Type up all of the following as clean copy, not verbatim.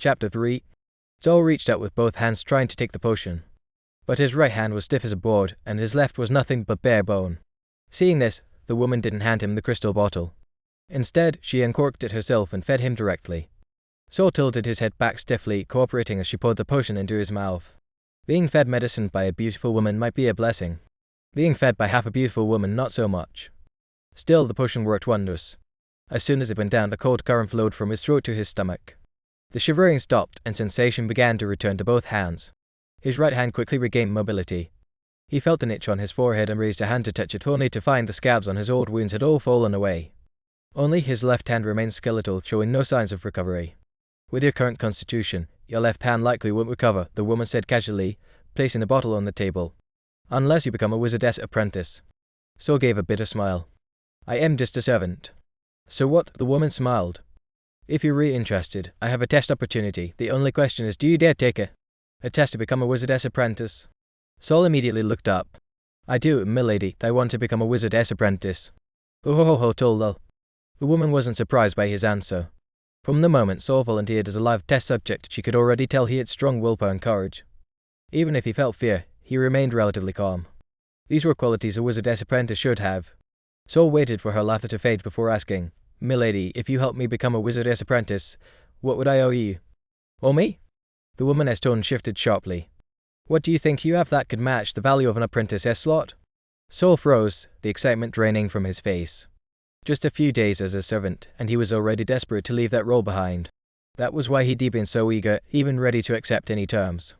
Chapter 3. Sol reached out with both hands trying to take the potion, but his right hand was stiff as a board, and his left was nothing but bare bone. Seeing this, the woman didn't hand him the crystal bottle. Instead, she uncorked it herself and fed him directly. Sol tilted his head back stiffly, cooperating as she poured the potion into his mouth. Being fed medicine by a beautiful woman might be a blessing. Being fed by half a beautiful woman, not so much. Still, the potion worked wonders. As soon as it went down, the cold current flowed from his throat to his stomach. The shivering stopped, and sensation began to return to both hands. His right hand quickly regained mobility. He felt an itch on his forehead and raised a hand to touch it, only to find the scabs on his old wounds had all fallen away. Only his left hand remained skeletal, showing no signs of recovery. With your current constitution, your left hand likely won't recover, the woman said casually, placing the bottle on the table. Unless you become a wizardess apprentice. Sol gave a bitter smile. I am just a servant. So what? The woman smiled. If you're really interested, I have a test opportunity. The only question is, do you dare take it? A test to become a wizardess apprentice. Sol immediately looked up. I do, milady. I want to become a wizardess apprentice. Oh, Toldo. The woman wasn't surprised by his answer. From the moment Sol volunteered as a live test subject, she could already tell he had strong willpower and courage. Even if he felt fear, he remained relatively calm. These were qualities a wizardess apprentice should have. Sol waited for her laughter to fade before asking, Milady, if you help me become a wizardess apprentice, what would I owe you? Owe me? The woman's tone shifted sharply. What do you think you have that could match the value of an apprentice's slot? Sol froze, the excitement draining from his face. Just a few days as a servant, and he was already desperate to leave that role behind. That was why he'd been so eager, even ready to accept any terms.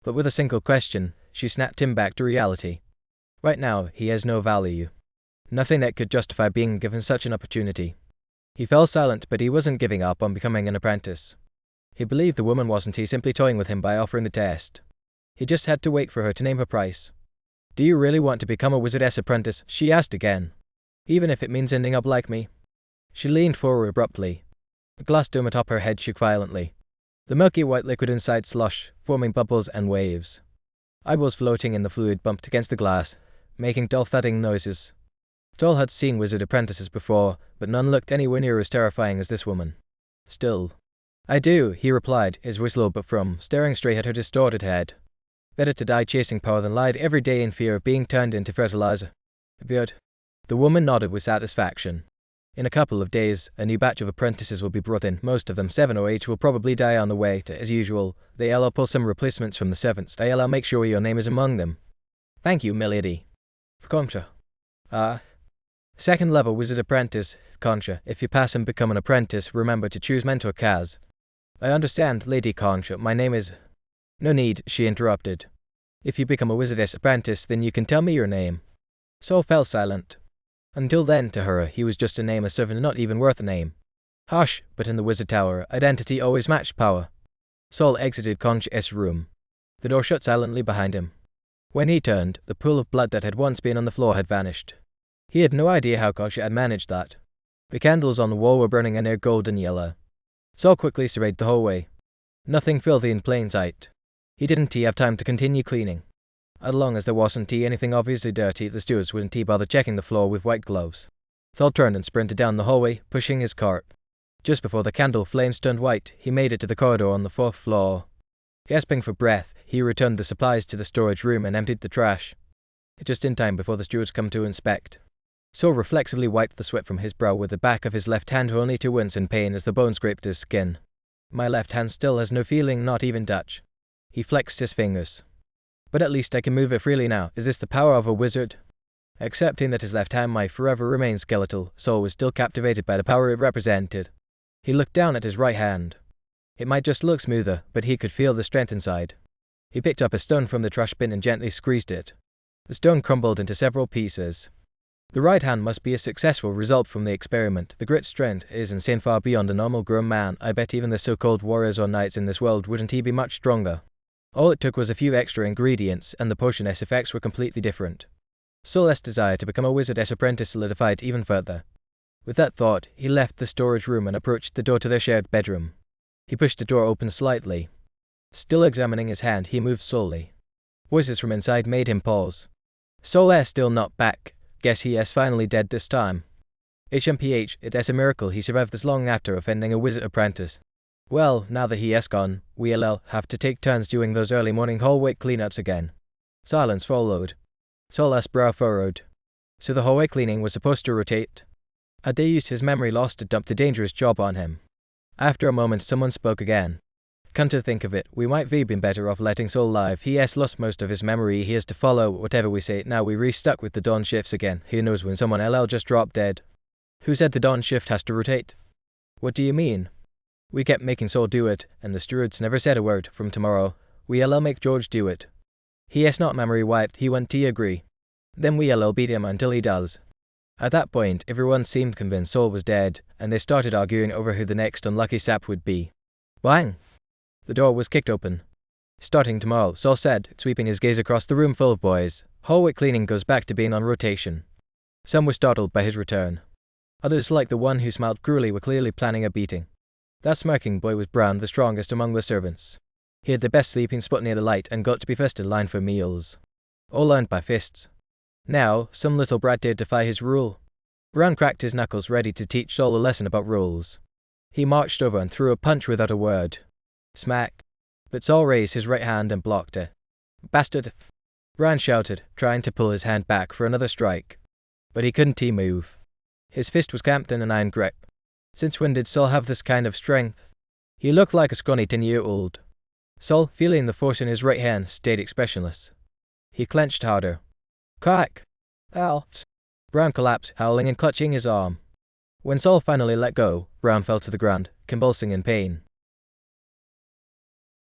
But with a single question, she snapped him back to reality. Right now, he has no value. Nothing that could justify being given such an opportunity. He fell silent, but he wasn't giving up on becoming an apprentice. He believed the woman wasn't simply toying with him by offering the test. He just had to wait for her to name her price. Do you really want to become a wizardess apprentice? She asked again. Even if it means ending up like me. She leaned forward abruptly. The glass dome atop her head shook violently. The milky white liquid inside slush, forming bubbles and waves. Eyeballs floating in the fluid bumped against the glass, making dull thudding noises. Sol had seen wizard apprentices before, but none looked anywhere near as terrifying as this woman. Still. I do, he replied, his voice low but firm, staring straight at her distorted head. Better to die chasing power than lie every day in fear of being turned into fertilizer. Good. The woman nodded with satisfaction. In a couple of days, a new batch of apprentices will be brought in. Most of them, 7 or 8, will probably die on the way. As usual, they'll pull some replacements from the servants. I'll make sure your name is among them. Thank you, milady. Concha. Second level wizard apprentice, Concha. If you pass and become an apprentice, remember to choose Mentor Kaz. I understand, Lady Concha. My name is... No need, she interrupted. If you become a wizardess apprentice, then you can tell me your name. Sol fell silent. Until then, to her, he was just a name, a servant, not even worth a name. Hush, but in the wizard tower, identity always matched power. Sol exited Concha's room. The door shut silently behind him. When he turned, the pool of blood that had once been on the floor had vanished. He had no idea how Concha had managed that. The candles on the wall were burning a near golden yellow. Sol quickly surveyed the hallway. Nothing filthy in plain sight. He didn't have time to continue cleaning. As long as there wasn't anything obviously dirty, the stewards wouldn't bother checking the floor with white gloves. Sol turned and sprinted down the hallway, pushing his cart. Just before the candle flames turned white, he made it to the corridor on the 4th floor. Gasping for breath, he returned the supplies to the storage room and emptied the trash. Just in time before the stewards come to inspect. Sol reflexively wiped the sweat from his brow with the back of his left hand, only to wince in pain as the bone scraped his skin. My left hand still has no feeling, not even touch. He flexed his fingers. But at least I can move it freely now. Is this the power of a wizard? Accepting that his left hand might forever remain skeletal, Sol was still captivated by the power it represented. He looked down at his right hand. It might just look smoother, but he could feel the strength inside. He picked up a stone from the trash bin and gently squeezed it. The stone crumbled into several pieces. The right hand must be a successful result from the experiment. The grit strength is insane, far beyond a normal grown man. I bet even the so-called warriors or knights in this world wouldn't be much stronger. All it took was a few extra ingredients, and the potion's effects were completely different. Sol's desire to become a wizardess apprentice solidified even further. With that thought, he left the storage room and approached the door to their shared bedroom. He pushed the door open slightly. Still examining his hand, he moved slowly. Voices from inside made him pause. Sol's still not back. Guess he is finally dead this time. HMPH, it is a miracle he survived this long after offending a wizard apprentice. Well, now that he has gone, we'll have to take turns doing those early morning hallway cleanups again. Silence followed. Saul's brow furrowed. So the hallway cleaning was supposed to rotate? Had they used his memory loss to dump the dangerous job on him? After a moment, someone spoke again. Come to think of it, we might have been better off letting Saul live. He has lost most of his memory. He has to follow whatever we say. Now we restuck with the dawn shifts again. Who knows when someone LL just dropped dead? Who said the dawn shift has to rotate? What do you mean? We kept making Saul do it, and the stewards never said a word. From tomorrow, we'll make George do it. He has not memory wiped. He won't agree. Then we'll beat him until he does. At that point, everyone seemed convinced Saul was dead, and they started arguing over who the next unlucky sap would be. Bang! The door was kicked open. Starting tomorrow, Saul said, sweeping his gaze across the room full of boys, hallway cleaning goes back to being on rotation. Some were startled by his return. Others, like the one who smiled cruelly, were clearly planning a beating. That smirking boy was Brown, the strongest among the servants. He had the best sleeping spot near the light and got to be first in line for meals. All learned by fists. Now, some little brat dared defy his rule. Brown cracked his knuckles, ready to teach Saul a lesson about rules. He marched over and threw a punch without a word. Smack. But Saul raised his right hand and blocked it. Bastard! Brown shouted, trying to pull his hand back for another strike. But he couldn't move. His fist was clamped in an iron grip. Since when did Saul have this kind of strength? He looked like a scrawny 10-year-old. Saul, feeling the force in his right hand, stayed expressionless. He clenched harder. Crack! Ow! Brown collapsed, howling and clutching his arm. When Saul finally let go, Brown fell to the ground, convulsing in pain.